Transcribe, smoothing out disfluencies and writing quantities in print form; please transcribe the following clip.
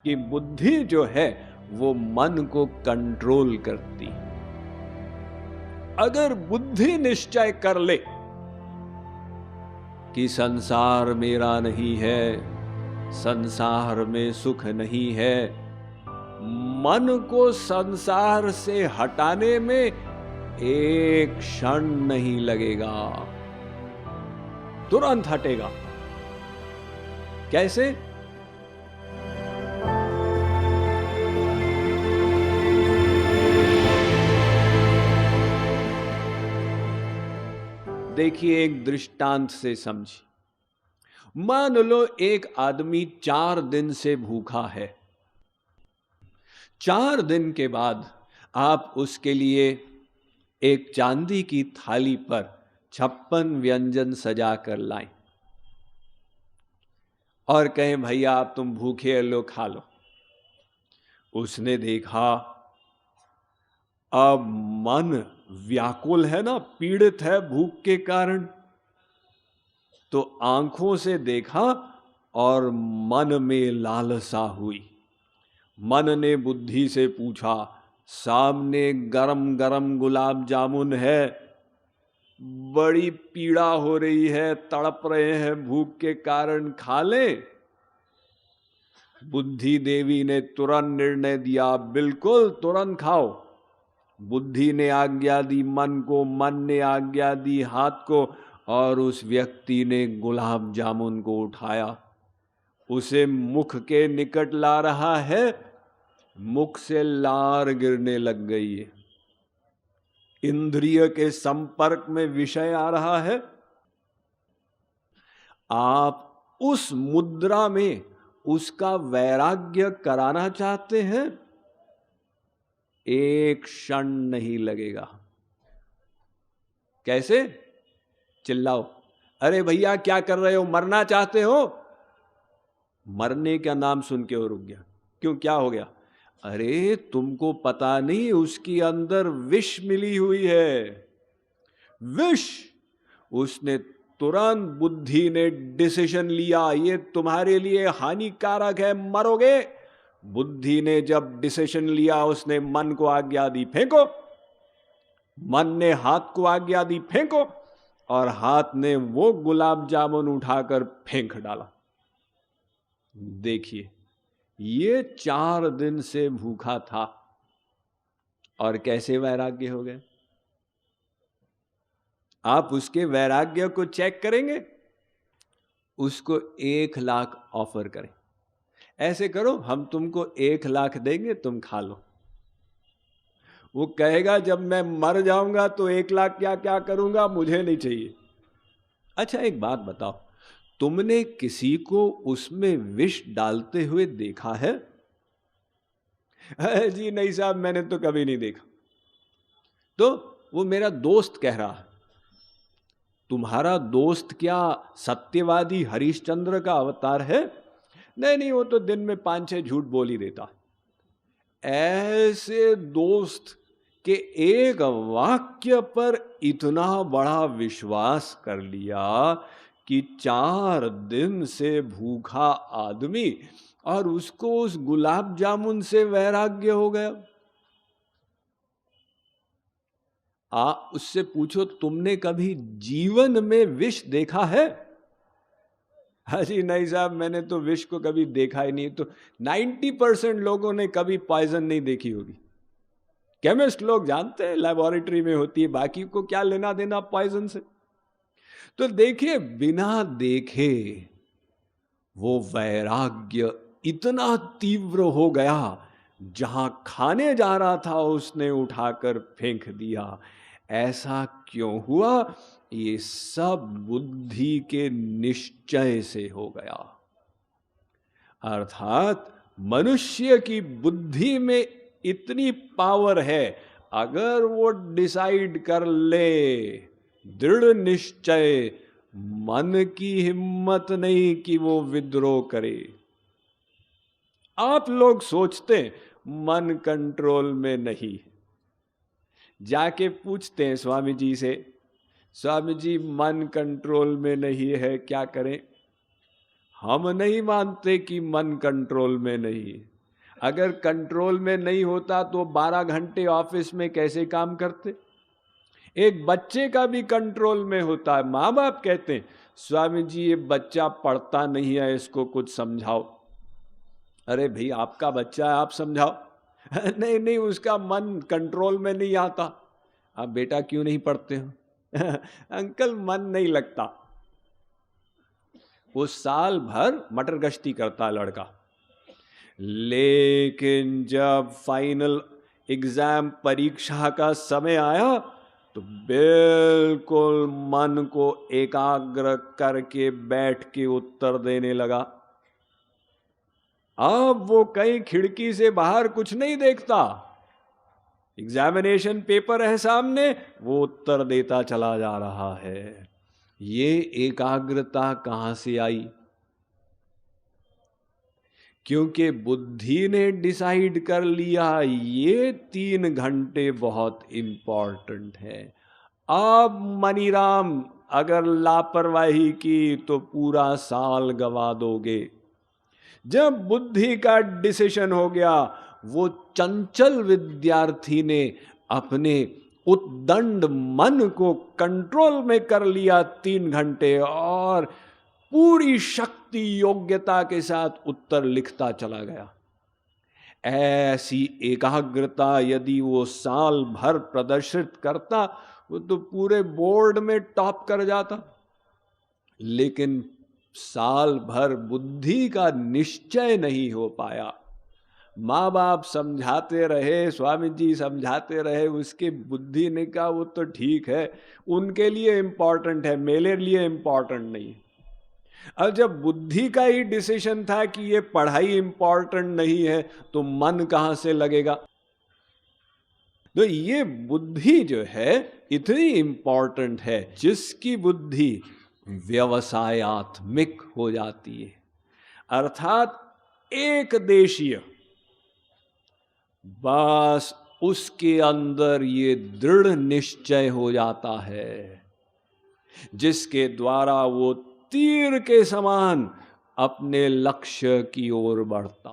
कि बुद्धि जो है वो मन को कंट्रोल करती है। अगर बुद्धि निश्चय कर ले कि संसार मेरा नहीं है, संसार में सुख नहीं है, मन को संसार से हटाने में एक क्षण नहीं लगेगा, तुरंत हटेगा। कैसे? देखिए, एक दृष्टांत से समझिए। मान लो एक आदमी 4 दिन से भूखा है। 4 दिन के बाद आप उसके लिए एक चांदी की थाली पर 56 व्यंजन सजा कर लाएं और कहें भैया आप तुम भूखे लो, खा लो। उसने देखा अब मन व्याकुल है ना, पीड़ित है भूख के कारण, तो आंखों से देखा और मन में लालसा हुई। मन ने बुद्धि से पूछा, सामने गरम गरम गुलाब जामुन है, बड़ी पीड़ा हो रही है, तड़प रहे हैं भूख के कारण, खा लें? बुद्धि देवी ने तुरंत निर्णय दिया, बिल्कुल तुरंत खाओ। बुद्धि ने आज्ञा दी मन को, मन ने आज्ञा दी हाथ को, और उस व्यक्ति ने गुलाब जामुन को उठाया, उसे मुख के निकट ला रहा है, मुख से लार गिरने लग गई है। इंद्रिय के संपर्क में विषय आ रहा है। आप उस मुद्रा में उसका वैराग्य कराना चाहते हैं, एक क्षण नहीं लगेगा। कैसे? चिल्लाओ, अरे भैया क्या कर रहे हो, मरना चाहते हो? मरने का नाम सुन के वो रुक गया। क्यों, क्या हो गया? अरे तुमको पता नहीं उसके अंदर विष मिली हुई है, विष। उसने तुरंत, बुद्धि ने डिसीजन लिया, ये तुम्हारे लिए हानिकारक है, मरोगे। बुद्धि ने जब डिसीजन लिया, उसने मन को आज्ञा दी फेंको, मन ने हाथ को आज्ञा दी फेंको, और हाथ ने वो गुलाब जामुन उठाकर फेंक डाला। देखिए, ये 4 दिन से भूखा था और कैसे वैराग्य हो गए। आप उसके वैराग्य को चेक करेंगे, उसको 1 लाख ऑफर करें, ऐसे करो हम तुमको 1 लाख देंगे, तुम खा लो। वो कहेगा जब मैं मर जाऊंगा तो 1 लाख क्या क्या करूंगा, मुझे नहीं चाहिए। अच्छा एक बात बताओ, तुमने किसी को उसमें विष डालते हुए देखा है? जी नहीं साहब, मैंने तो कभी नहीं देखा। तो वो मेरा दोस्त कह रहा है। तुम्हारा दोस्त क्या सत्यवादी हरिश्चंद्र का अवतार है? नहीं नहीं, वो तो दिन में 5-6 झूठ बोल ही देता। ऐसे दोस्त के एक वाक्य पर इतना बड़ा विश्वास कर लिया कि 4 दिन से भूखा आदमी, और उसको उस गुलाब जामुन से वैराग्य हो गया। उससे पूछो तुमने कभी जीवन में विष देखा है? अजी नहीं साहब, मैंने तो विष को कभी देखा ही नहीं। तो 90% लोगों ने कभी पॉइजन नहीं देखी होगी। केमिस्ट लोग जानते हैं लेबोरेटरी में होती है, बाकी को क्या लेना देना पॉइजन से। तो देखिए, बिना देखे वो वैराग्य इतना तीव्र हो गया, जहां खाने जा रहा था उसने उठाकर फेंक दिया। ऐसा क्यों हुआ? ये सब बुद्धि के निश्चय से हो गया। अर्थात मनुष्य की बुद्धि में इतनी पावर है, अगर वो डिसाइड कर ले, दृढ़ निश्चय, मन की हिम्मत नहीं कि वो विद्रोह करे। आप लोग सोचते मन कंट्रोल में नहीं, जाके पूछते हैं स्वामी जी से, स्वामी जी मन कंट्रोल में नहीं है, क्या करें? हम नहीं मानते कि मन कंट्रोल में नहीं है। अगर कंट्रोल में नहीं होता तो 12 घंटे ऑफिस में कैसे काम करते? एक बच्चे का भी कंट्रोल में होता है। माँ बाप कहते हैं स्वामी जी ये बच्चा पढ़ता नहीं है, इसको कुछ समझाओ। अरे भाई आपका बच्चा है, आप समझाओ। नहीं नहीं, उसका मन कंट्रोल में नहीं आता। आप बेटा क्यों नहीं पढ़ते हो? अंकल मन नहीं लगता। वो साल भर मटर गश्ती करता है लड़का, लेकिन जब फाइनल एग्जाम परीक्षा का समय आया तो बिल्कुल मन को एकाग्र करके बैठ के उत्तर देने लगा। अब वो कहीं खिड़की से बाहर कुछ नहीं देखता, एग्जामिनेशन पेपर है सामने, वो उत्तर देता चला जा रहा है। ये एकाग्रता कहां से आई? क्योंकि बुद्धि ने डिसाइड कर लिया ये 3 घंटे बहुत इंपॉर्टेंट है। अब मनीराम अगर लापरवाही की तो पूरा साल गवा दोगे। जब बुद्धि का डिसीजन हो गया, वो चंचल विद्यार्थी ने अपने उद्दंड मन को कंट्रोल में कर लिया 3 घंटे, और पूरी शक्ति योग्यता के साथ उत्तर लिखता चला गया। ऐसी एकाग्रता यदि वो साल भर प्रदर्शित करता, वो तो पूरे बोर्ड में टॉप कर जाता। लेकिन साल भर बुद्धि का निश्चय नहीं हो पाया। माँ बाप समझाते रहे, स्वामी जी समझाते रहे, उसके बुद्धि ने कहा वो तो ठीक है, उनके लिए इम्पोर्टेंट है, मेरे लिए इम्पोर्टेंट नहीं। अब जब बुद्धि का ही डिसीजन था कि ये पढ़ाई इम्पोर्टेंट नहीं है, तो मन कहां से लगेगा? तो ये बुद्धि जो है इतनी इम्पोर्टेंट है, जिसकी बुद्धि व्यवसायात्मिक हो जाती है, अर्थात एक देशीय, बस उसके अंदर ये दृढ़ निश्चय हो जाता है, जिसके द्वारा वो तीर के समान अपने लक्ष्य की ओर बढ़ता।